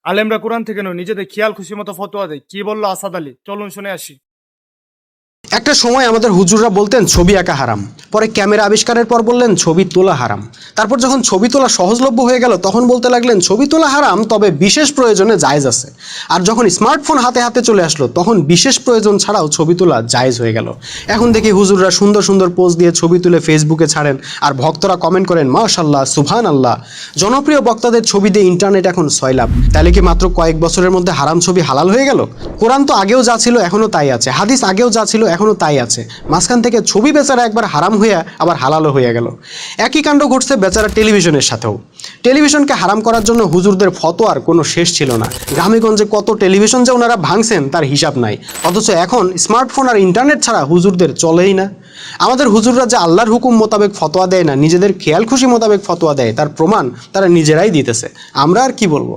আলেমরা কোরআন থেকে নয় নিজেদের খেয়াল খুশি মতো ফতোয়া দেয়। কি বললো আসাদ আলী, চলুন শুনে আসি। একটা সময় আমাদের হুজুররা বলতেন ছবি আঁকা হারাম, পরে ক্যামেরা আবিষ্কারের পর বললেন ছবি তোলা হারাম, তারপর যখন ছবি তোলা সহজলভ্য হয়ে গেল তখন বলতে লাগলেন ছবি তোলা হারাম, তবে বিশেষ প্রয়োজনে জায়েজ আছে। আর যখন স্মার্টফোন হাতে হাতে চলে আসলো তখন বিশেষ প্রয়োজন ছাড়াও ছবি তোলা জায়েজ হয়ে গেল। এখন দেখি হুজুররা সুন্দর সুন্দর পোজ দিয়ে ছবি তুলে ফেসবুকে ছাড়েন, আর ভক্তরা কমেন্ট করেন মাশাআল্লাহ, সুবহান আল্লাহ। জনপ্রিয় বক্তাদের ছবি দিয়ে ইন্টারনেট এখন সয়লাভ। তাহলে কি মাত্র কয়েক বছরের মধ্যে হারাম ছবি হালাল হয়ে গেল? কোরআন তো আগেও যা ছিল এখনো তাই আছে, হাদিস আগেও যা ছিল এখনো তাই আছে, মাঝখান থেকে ছবি বেচারা একবার হারাম হইয়া আবার হালালও হয়ে গেল। একই কাণ্ড ঘটছে বেচারা টেলিভিশনের সাথেও। টেলিভিশনকে হারাম করার জন্য হুজুরদের ফতোয়ার কোনো শেষ ছিল না। গ্রামেগঞ্জে কত টেলিভিশন যে ওনারা ভাঙছেন তার হিসাব নাই, অথচ এখন স্মার্টফোন আর ইন্টারনেট ছাড়া হুজুরদের চলেই না। আমাদের হুজুররা যে আল্লাহর হুকুম মোতাবেক ফতোয়া দেয় না, নিজেদের খেয়াল খুশি মোতাবেক ফতোয়া দেয়, তার প্রমাণ তারা নিজেরাই দিতেছে। আমরা আর কি বলবো।